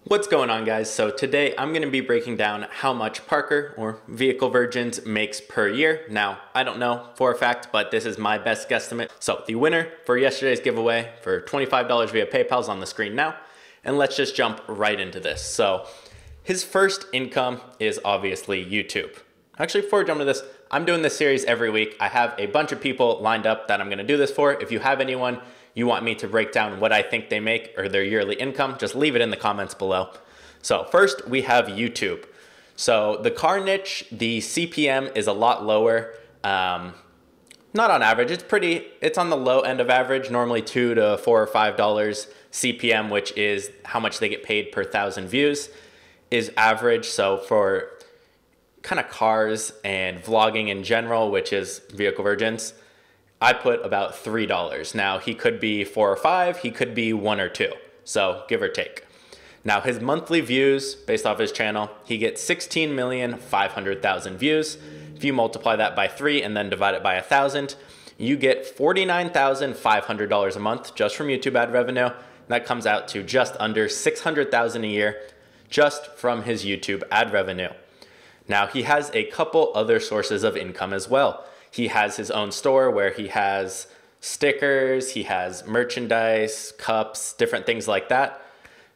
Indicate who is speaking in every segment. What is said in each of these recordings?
Speaker 1: What's going on, guys? So today I'm going to be breaking down how much Parker, or Vehicle Virgins, makes per year. Now, I don't know for a fact, but this is my best guesstimate. So the winner for yesterday's giveaway for $25 via PayPal is on the screen now. And let's just jump right into this. So his first income is obviously YouTube. Actually, before we jump into this, I'm doing this series every week. I have a bunch of people lined up that I'm going to do this for. If you have anyone you want me to break down what I think they make or their yearly income, just leave it in the comments below. So first we have YouTube. So the car niche, the CPM is a lot lower. Not on average, it's on the low end of average, normally $2 to $4 or $5 CPM, which is how much they get paid per 1,000 views, is average. So for kind of cars and vlogging in general, which is Vehicle Virgins, I put about $3. Now he could be 4 or 5, he could be 1 or 2, so give or take. Now his monthly views, based off his channel, he gets 16,500,000 views. If you multiply that by 3 and then divide it by 1,000, you get $49,500 a month just from YouTube ad revenue. That comes out to just under $600,000 a year just from his YouTube ad revenue. Now he has a couple other sources of income as well. He has his own store where he has stickers, he has merchandise, cups, different things like that.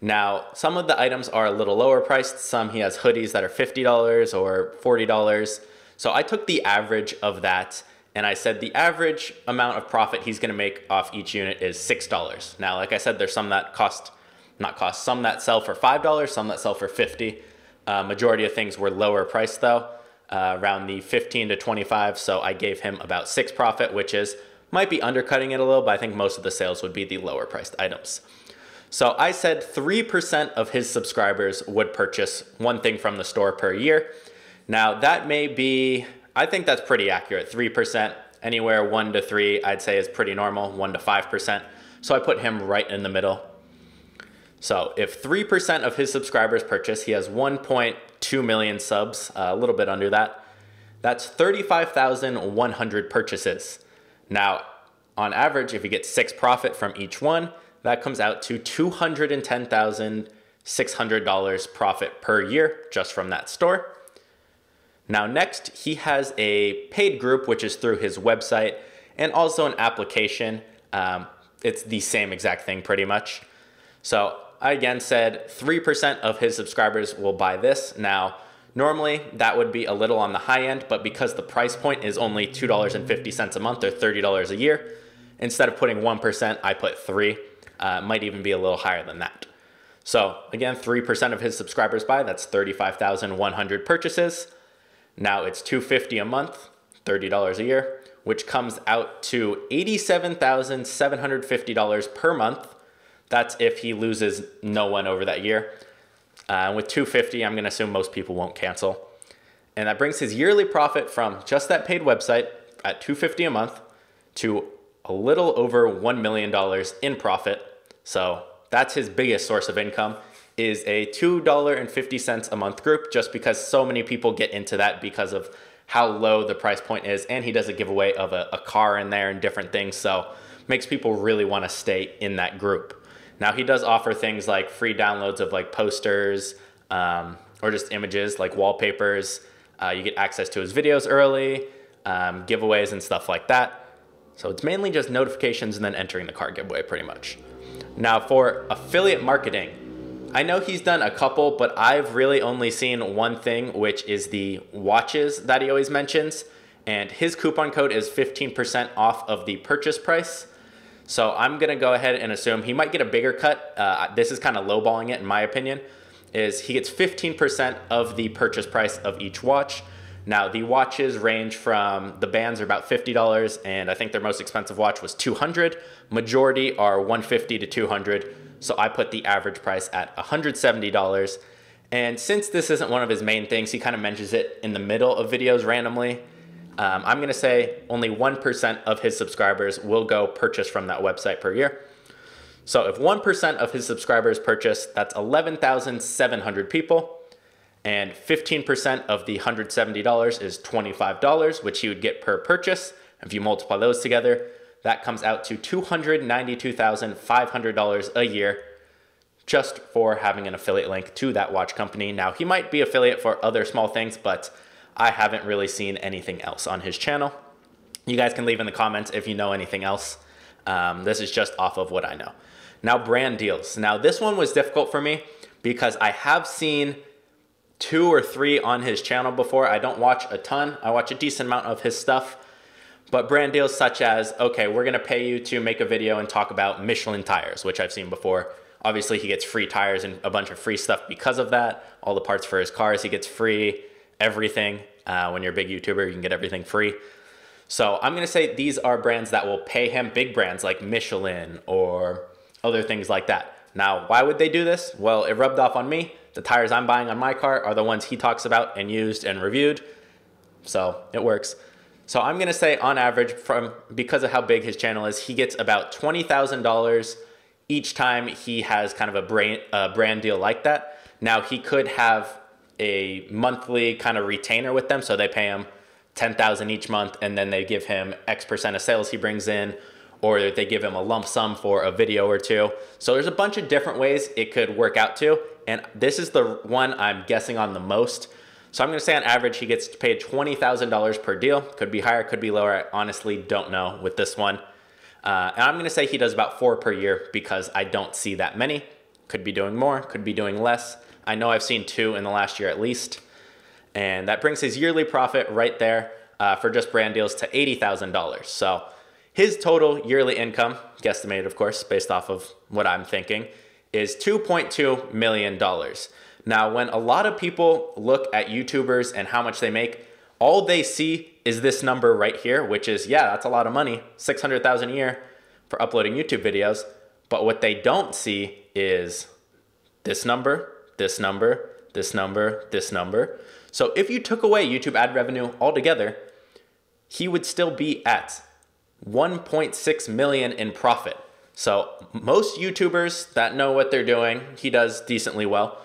Speaker 1: Now, some of the items are a little lower priced. Some he has hoodies that are $50 or $40. So I took the average of that and I said the average amount of profit he's gonna make off each unit is $6. Now, like I said, there's some that some that sell for $5, some that sell for $50. Majority of things were lower priced though. Around the 15 to 25, so I gave him about 6 profit, which might be undercutting it a little, but I think most of the sales would be the lower priced items. So I said 3% of his subscribers would purchase one thing from the store per year. Now that may be, I think that's pretty accurate. 3%, anywhere 1 to 3, I'd say is pretty normal, 1 to 5%. So I put him right in the middle. So if 3% of his subscribers purchase, he has 1.2 million subs, a little bit under that. That's 35,100 purchases. Now, on average, if you get 6 profit from each one, that comes out to $210,600 profit per year just from that store. Now next, he has a paid group, which is through his website, and also an application. It's the same exact thing pretty much. So I again said 3% of his subscribers will buy this. Now, normally that would be a little on the high end, but because the price point is only $2.50 a month or $30 a year, instead of putting 1%, I put 3. Might even be a little higher than that. So again, 3% of his subscribers buy, that's 35,100 purchases. Now it's $250 a month, $30 a year, which comes out to $87,750 per month. That's if he loses no one over that year. With $250, I'm going to assume most people won't cancel. And that brings his yearly profit from just that paid website at $250 a month to a little over $1 million in profit. So that's his biggest source of income, is a $2.50 a month group, just because so many people get into that because of how low the price point is. And he does a giveaway of a car in there and different things. So makes people really want to stay in that group. Now he does offer things like free downloads of like posters or just images like wallpapers. You get access to his videos early, giveaways and stuff like that. So it's mainly just notifications and then entering the car giveaway pretty much. Now for affiliate marketing, I know he's done a couple, but I've really only seen one thing, which is the watches that he always mentions. And his coupon code is 15% off of the purchase price. So I'm going to go ahead and assume he might get a bigger cut. This is kind of lowballing it in my opinion, is he gets 15% of the purchase price of each watch. Now the watches range from, the bands are about $50 and I think their most expensive watch was $200. Majority are $150 to $200. So I put the average price at $170. And since this isn't one of his main things, he kind of mentions it in the middle of videos randomly. I'm going to say only 1% of his subscribers will go purchase from that website per year. So if 1% of his subscribers purchase, that's 11,700 people. And 15% of the $170 is $25, which he would get per purchase. If you multiply those together, that comes out to $292,500 a year just for having an affiliate link to that watch company. Now, he might be affiliate for other small things, but I haven't really seen anything else on his channel. You guys can leave in the comments if you know anything else. This is just off of what I know. Now, brand deals. Now, this one was difficult for me because I have seen 2 or 3 on his channel before. I don't watch a ton. I watch a decent amount of his stuff. But brand deals such as, okay, we're gonna pay you to make a video and talk about Michelin tires, which I've seen before. Obviously, he gets free tires and a bunch of free stuff because of that. All the parts for his cars, he gets free everything. When you're a big YouTuber, you can get everything free. So I'm gonna say these are brands that will pay him, big brands like Michelin or other things like that. Now, why would they do this? Well, it rubbed off on me. The tires I'm buying on my car are the ones he talks about and used and reviewed. So it works. So I'm gonna say on average, because of how big his channel is, he gets about $20,000 each time he has kind of a brand deal like that. Now, he could have a monthly kind of retainer with them, so they pay him $10,000 each month, and then they give him X% of sales he brings in, or they give him a lump sum for a video or 2. So there's a bunch of different ways it could work out to, and this is the one I'm guessing on the most. So I'm gonna say on average, he gets paid $20,000 per deal. Could be higher, could be lower. I honestly don't know with this one. And I'm gonna say he does about 4 per year because I don't see that many. Could be doing more, could be doing less. I know I've seen 2 in the last year at least. And that brings his yearly profit right there for just brand deals to $80,000. So his total yearly income, guesstimated of course, based off of what I'm thinking, is $2.2 million. Now, when a lot of people look at YouTubers and how much they make, all they see is this number right here, which is, yeah, that's a lot of money, $600,000 a year for uploading YouTube videos. But what they don't see is this number, this number, this number, this number. So if you took away YouTube ad revenue altogether, he would still be at 1.6 million in profit. So most YouTubers that know what they're doing, he does decently well,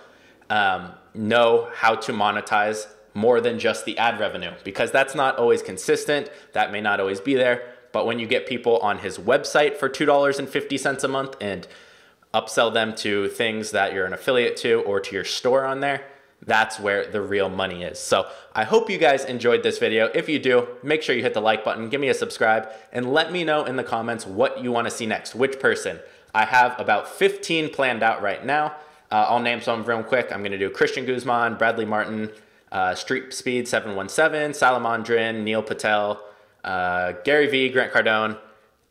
Speaker 1: know how to monetize more than just the ad revenue, because that's not always consistent. That may not always be there. But when you get people on his website for $2.50 a month and upsell them to things that you're an affiliate to or to your store on there, that's where the real money is. So I hope you guys enjoyed this video. If you do, make sure you hit the like button, give me a subscribe, and let me know in the comments what you want to see next, which person. I have about 15 planned out right now. I'll name some real quick. I'm going to do Christian Guzman, Bradley Martin, Street Speed 717, Salamandrin, Neil Patel, Gary Vee, Grant Cardone,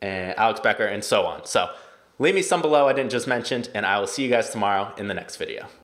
Speaker 1: and Alex Becker, and so on. So leave me some below I didn't just mention, and I will see you guys tomorrow in the next video.